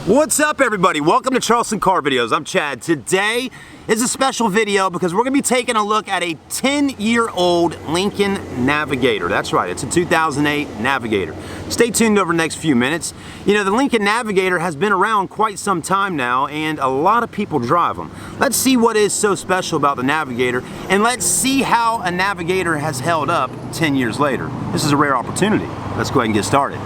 What's up, everybody? Welcome to Charleston Car Videos. I'm Chad. Today is a special video because we're going to be taking a look at a 10-year-old Lincoln Navigator. That's right, it's a 2008 Navigator. Stay tuned over the next few minutes. You know, the Lincoln Navigator has been around quite some time now, and a lot of people drive them. Let's see what is so special about the Navigator, and let's see how a Navigator has held up 10 years later. This is a rare opportunity. Let's go ahead and get started.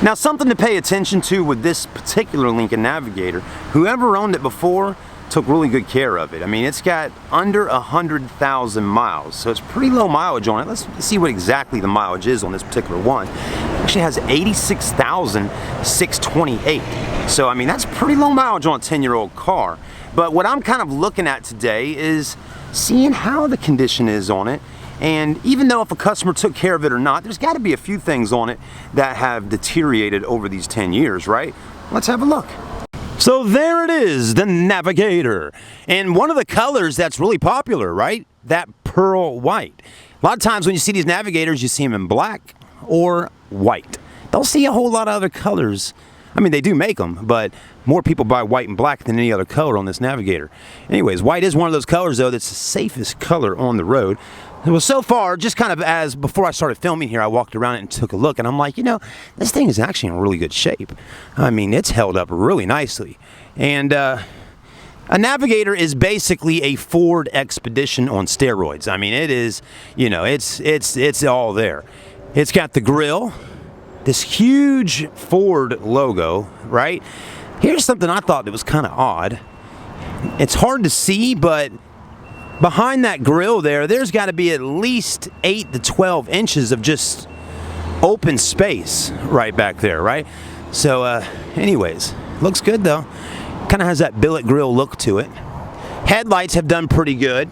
Now, something to pay attention to with this particular Lincoln Navigator, whoever owned it before took really good care of it. I mean, it's got under 100,000 miles, so it's pretty low mileage on it. Let's see what exactly the mileage is on this particular one. It actually has 86,628. So, I mean, that's pretty low mileage on a 10-year-old car. But what I'm kind of looking at today is seeing how the condition is on it. And even though if a customer took care of it or not, there's got to be a few things on it that have deteriorated over these 10 years, right? Let's have a look. So there it is, the Navigator. And one of the colors that's really popular, right? That pearl white. A lot of times when you see these Navigators, you see them in black or white. Don't see a whole lot of other colors. I mean, they do make them, but more people buy white and black than any other color on this Navigator. Anyways, white is one of those colors, though, that's the safest color on the road. Well, so far, just kind of as before I started filming here, I walked around it and took a look, and I'm like, you know, this thing is actually in really good shape. I mean, it's held up really nicely. And a Navigator is basically a Ford Expedition on steroids. I mean, it is, you know, it's all there. It's got the grille, this huge Ford logo, right? Here's something I thought that was kind of odd. It's hard to see, but behind that grille there's got to be at least 8 to 12 inches of just open space right back there, right? So, anyways, looks good though. Kind of has that billet grille look to it. Headlights have done pretty good.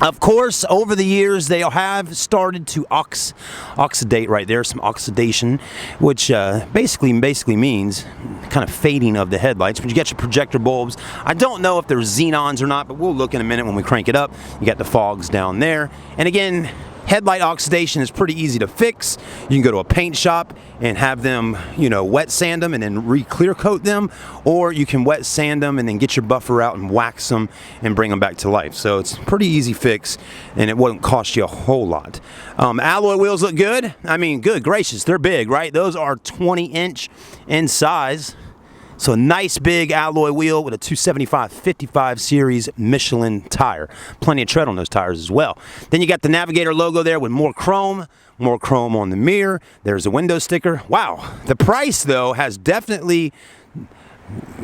Of course, over the years, they have started to oxidate right there, some oxidation, which basically means kind of fading of the headlights. But you got your projector bulbs. I don't know if they're xenons or not, but we'll look in a minute when we crank it up. You got the fogs down there. And again, headlight oxidation is pretty easy to fix. You can go to a paint shop and have them, you know, wet sand them and then re-clear coat them, or you can wet sand them and then get your buffer out and wax them and bring them back to life. So it's a pretty easy fix, and it wouldn't cost you a whole lot. Alloy wheels look good. I mean, good gracious, they're big, right? Those are 20-inch in size. So a nice big alloy wheel with a 275/55 series Michelin tire. Plenty of tread on those tires as well. Then you got the Navigator logo there with more chrome on the mirror. There's a window sticker. Wow. The price, though, has definitely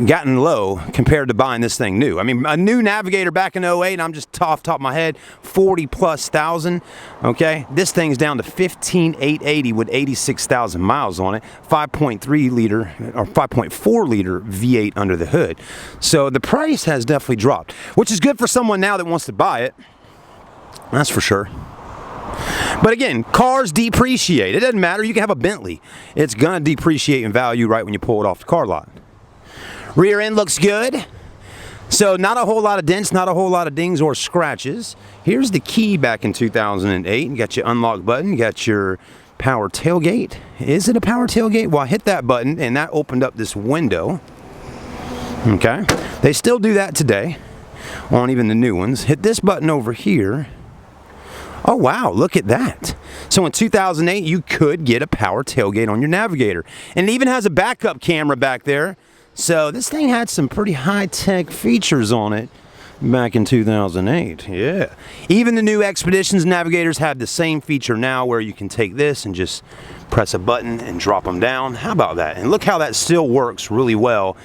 gotten low compared to buying this thing new. I mean, a new Navigator back in 08, and I'm just off the top of my head, 40+ thousand, okay? This thing's down to 15,880 with 86,000 miles on it, 5.3 liter or 5.4 liter V8 under the hood. So the price has definitely dropped, which is good for someone now that wants to buy it. That's for sure. But again, cars depreciate. It doesn't matter. You can have a Bentley. It's gonna depreciate in value right when you pull it off the car lot. Rear end looks good. So not a whole lot of dents, not a whole lot of dings or scratches. Here's the key back in 2008. You got your unlock button, you got your power tailgate. Is it a power tailgate? Well, I hit that button and that opened up this window. Okay, they still do that today on even the new ones. Hit this button over here. Oh wow, look at that. So in 2008, you could get a power tailgate on your Navigator. And it even has a backup camera back there. So this thing had some pretty high-tech features on it back in 2008, yeah. Even the new Expeditions Navigators have the same feature now where you can take this and just press a button and drop them down. How about that? And look how that still works really well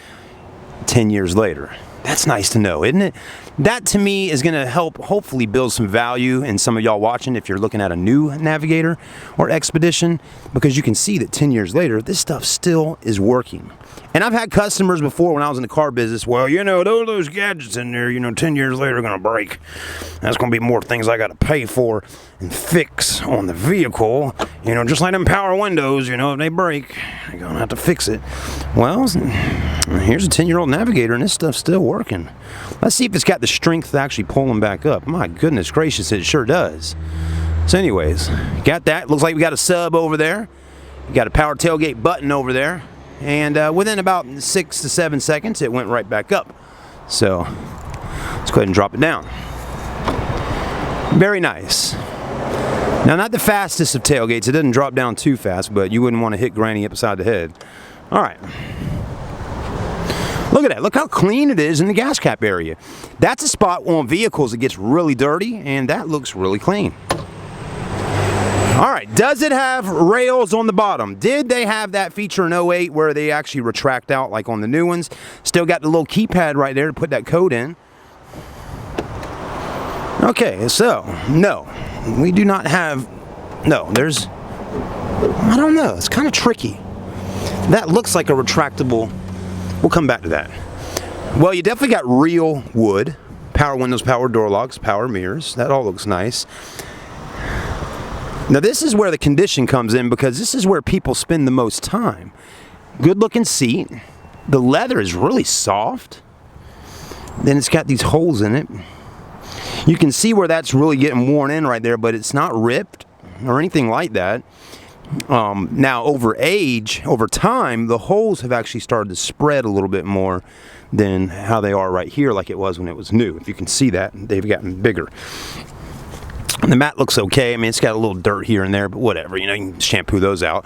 10 years later. That's nice to know, isn't it? That to me is going to help hopefully build some value in some of y'all watching if you're looking at a new Navigator or Expedition, because you can see that 10 years later this stuff still is working. And I've had customers before when I was in the car business, well, you know, those gadgets in there, you know, 10 years later are going to break. That's going to be more things I got to pay for and fix on the vehicle. You know, just like them power windows, you know, if they break, you're going to have to fix it. Well, here's a 10-year-old Navigator and this stuff's still working. Let's see if it's got the strength to actually pull them back up. My goodness gracious, it sure does. So anyways, got that. Looks like we got a sub over there. You got a power tailgate button over there. and within about 6 to 7 seconds it went right back up. So let's go ahead and drop it down. Very nice. Now, not the fastest of tailgates. It doesn't drop down too fast, but you wouldn't want to hit Granny upside the head. All right. Look at that. Look how clean it is in the gas cap area. That's a spot on vehicles that gets really dirty, and that looks really clean. All right. Does it have rails on the bottom? Did they have that feature in 08 where they actually retract out like on the new ones? Still got the little keypad right there to put that code in. Okay, so, no. We do not have, no, there's, I don't know, it's kind of tricky. That looks like a retractable, we'll come back to that. Well, you definitely got real wood, power windows, power door locks, power mirrors, that all looks nice. Now this is where the condition comes in, because this is where people spend the most time. Good looking seat, the leather is really soft, then it's got these holes in it. You can see where that's really getting worn in right there, but it's not ripped or anything like that. Now, over time, the holes have actually started to spread a little bit more than how they are right here, like it was when it was new. If you can see that, they've gotten bigger. The mat looks okay. I mean, it's got a little dirt here and there, but whatever. You know, you can shampoo those out.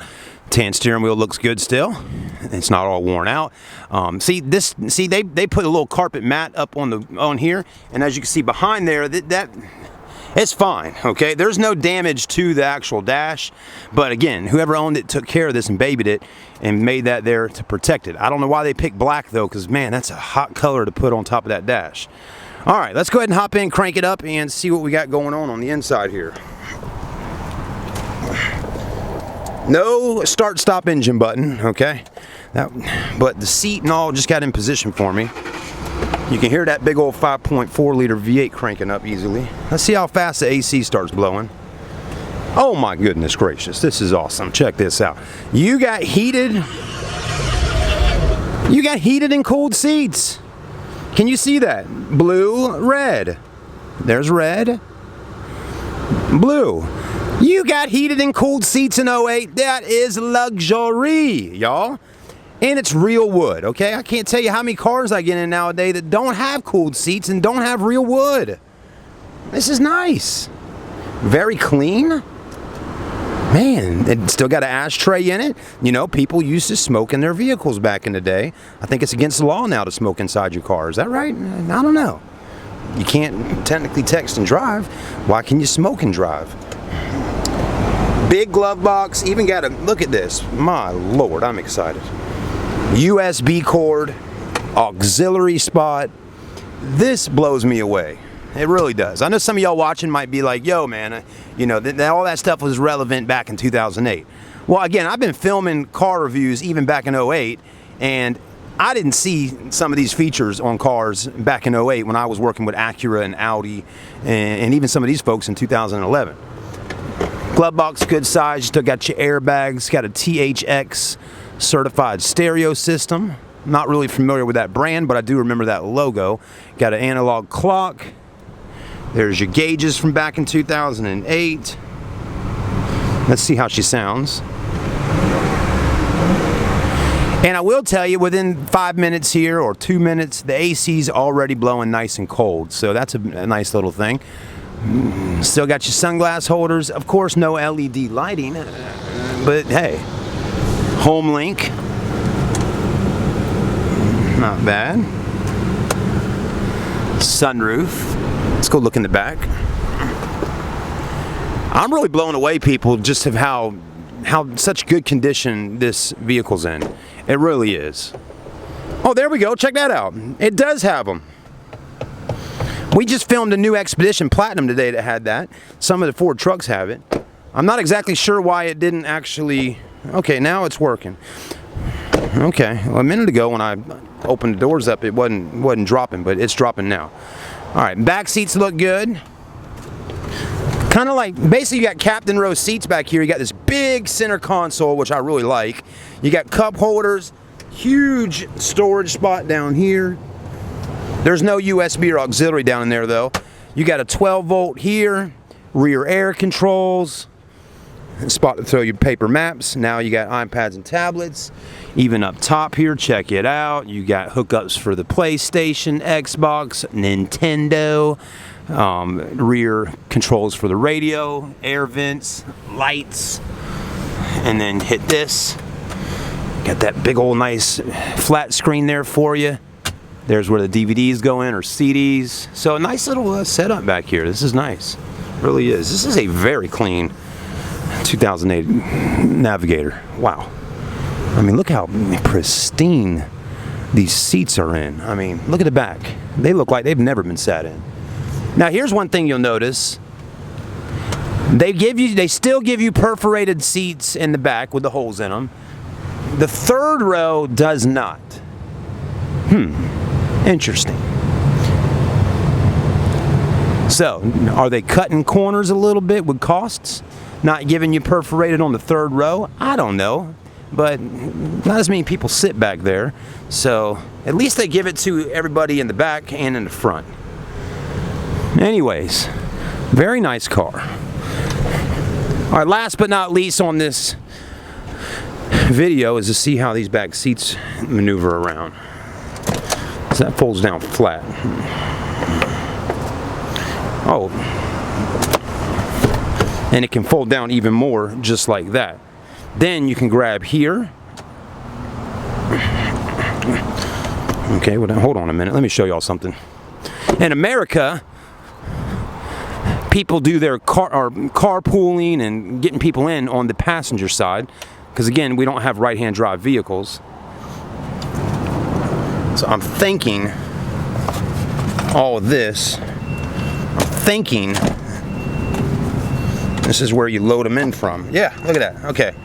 Tan steering wheel looks good still. It's not all worn out. See, they put a little carpet mat up on here, and as you can see behind there, that it's fine. Okay, there's no damage to the actual dash, but again, whoever owned it took care of this and babied it and made that there to protect it. I don't know why they picked black though, because man, that's a hot color to put on top of that dash. All right, let's go ahead and hop in, crank it up, and see what we got going on the inside here. No start-stop engine button, okay? But the seat and all just got in position for me. You can hear that big old 5.4 liter V8 cranking up easily. Let's see how fast the AC starts blowing. Oh my goodness gracious, this is awesome. Check this out. You got heated and cooled seats. Can you see that? Blue, red. There's red, blue. You got heated and cooled seats in 08. That is luxury, y'all. And it's real wood, okay? I can't tell you how many cars I get in nowadays that don't have cooled seats and don't have real wood. This is nice. Very clean. Man, it still got an ashtray in it. You know, people used to smoke in their vehicles back in the day. I think it's against the law now to smoke inside your car. Is that right? I don't know. You can't technically text and drive. Why can you smoke and drive? Big glove box, even got a, look at this, my lord, I'm excited. USB cord, auxiliary spot. This blows me away. It really does. I know some of y'all watching might be like, yo man, you know, all that stuff was relevant back in 2008. Well, again, I've been filming car reviews even back in 08, and I didn't see some of these features on cars back in 08 when I was working with Acura and Audi and even some of these folks in 2011. Glove box, good size. You still got your airbags. Got a THX certified stereo system. Not really familiar with that brand, but I do remember that logo. Got an analog clock. There's your gauges from back in 2008. Let's see how she sounds. And I will tell you, within 5 minutes here or 2 minutes, the AC's already blowing nice and cold. So that's a nice little thing. Still got your sunglass holders. Of course, no LED lighting, but hey, home link, not bad. Sunroof. Let's go look in the back. I'm really blown away, people, just of how such good condition this vehicle's in. It really is. Oh, there we go. Check that out. It does have them. We just filmed a new Expedition Platinum today that had that. Some of the Ford trucks have it. I'm not exactly sure why it didn't actually... Okay, now it's working. Okay, well, a minute ago when I opened the doors up, it wasn't dropping, but it's dropping now. All right, back seats look good. Kind of like, basically you got captain row seats back here. You got this big center console, which I really like. You got cup holders, huge storage spot down here. There's no USB or auxiliary down in there though. You got a 12 volt here, rear air controls. spot to throw your paper maps. Now you got iPads and tablets. Even up top here, check it out. You got hookups for the PlayStation, Xbox, Nintendo, rear controls for the radio, air vents, lights, and then hit this. Got that big old nice flat screen there for you. There's where the DVDs go in, or CDs. So a nice little setup back here. This is nice. It really is. This is a very clean 2008 Navigator. Wow. I mean, look how pristine these seats are in. I mean, look at the back. They look like they've never been sat in. Now, here's one thing you'll notice. They still give you perforated seats in the back with the holes in them. The third row does not. Interesting. So, are they cutting corners a little bit with costs? Not giving you perforated on the third row? I don't know. But not as many people sit back there. So, at least they give it to everybody in the back and in the front. Anyways, very nice car. All right, last but not least on this video is to see how these back seats maneuver around. So that folds down flat. Oh, and it can fold down even more just like that. Then you can grab here. Okay, well, hold on a minute. Let me show y'all something. In America, people do their carpooling and getting people in on the passenger side, because again, we don't have right-hand drive vehicles. So I'm thinking all of this. I'm thinking this is where you load them in from. Yeah, look at that. Okay.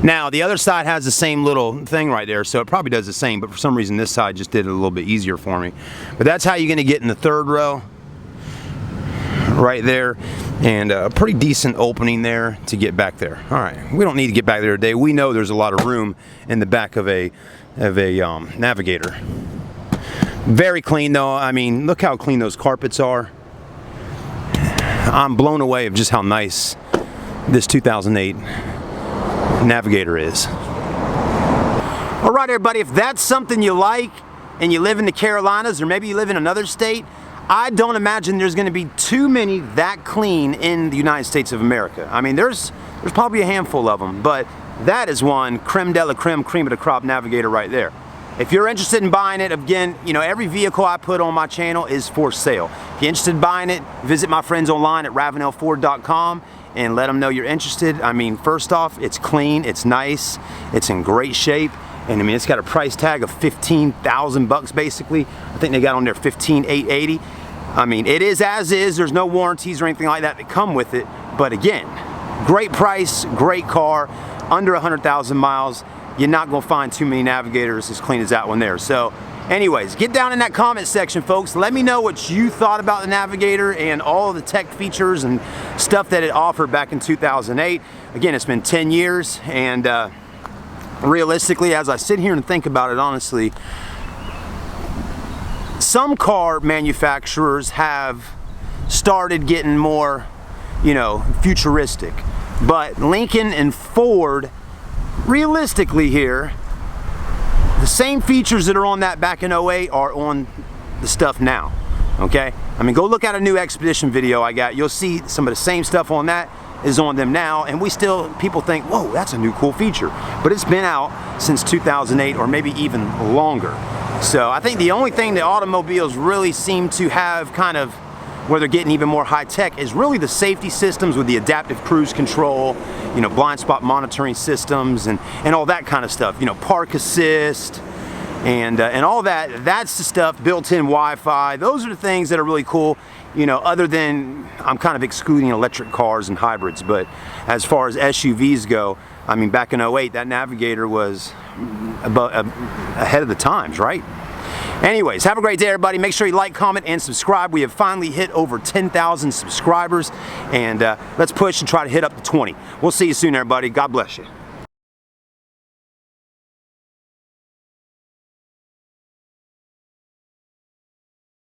Now, the other side has the same little thing right there, so it probably does the same, but for some reason this side just did it a little bit easier for me. But that's how you're going to get in the third row. Right there, and a pretty decent opening there to get back there. All right, we don't need to get back there today. We know there's a lot of room in the back of a Navigator. Very clean though. I mean, look how clean those carpets are. I'm blown away of just how nice this 2008 Navigator is. All right, everybody, if that's something you like and you live in the Carolinas or maybe you live in another state, I don't imagine there's going to be too many that clean in the United States of America. I mean, there's probably a handful of them, but that is one creme de la creme, cream of the crop Navigator right there. If you're interested in buying it, again, you know, every vehicle I put on my channel is for sale. If you're interested in buying it, visit my friends online at ravenelford.com and let them know you're interested. I mean, first off, it's clean, it's nice, it's in great shape. And I mean, it's got a price tag of $15,000 basically. I think they got on there $15,880. I mean, it is as is. There's no warranties or anything like that come with it. But again, great price, great car, under 100,000 miles. You're not gonna find too many Navigators as clean as that one there. So anyways, get down in that comment section, folks. Let me know what you thought about the Navigator and all of the tech features and stuff that it offered back in 2008. Again, it's been 10 years, and realistically, as I sit here and think about it honestly, some car manufacturers have started getting more, you know, futuristic. But Lincoln and Ford, realistically here, the same features that are on that back in 08 are on the stuff now, okay? I mean, go look at a new Expedition video I got. You'll see some of the same stuff on that is on them now, and people think, whoa, that's a new cool feature. But it's been out since 2008 or maybe even longer. So I think the only thing that automobiles really seem to have kind of, where they're getting even more high tech, is really the safety systems with the adaptive cruise control, you know, blind spot monitoring systems and all that kind of stuff. You know, park assist and all that. That's the stuff, built-in Wi-Fi. Those are the things that are really cool. You know, other than, I'm kind of excluding electric cars and hybrids, but as far as SUVs go, I mean, back in 08, that Navigator was ahead of the times, right? Anyways, have a great day, everybody. Make sure you like, comment, and subscribe. We have finally hit over 10,000 subscribers, and let's push and try to hit up to 20. We'll see you soon, everybody. God bless you.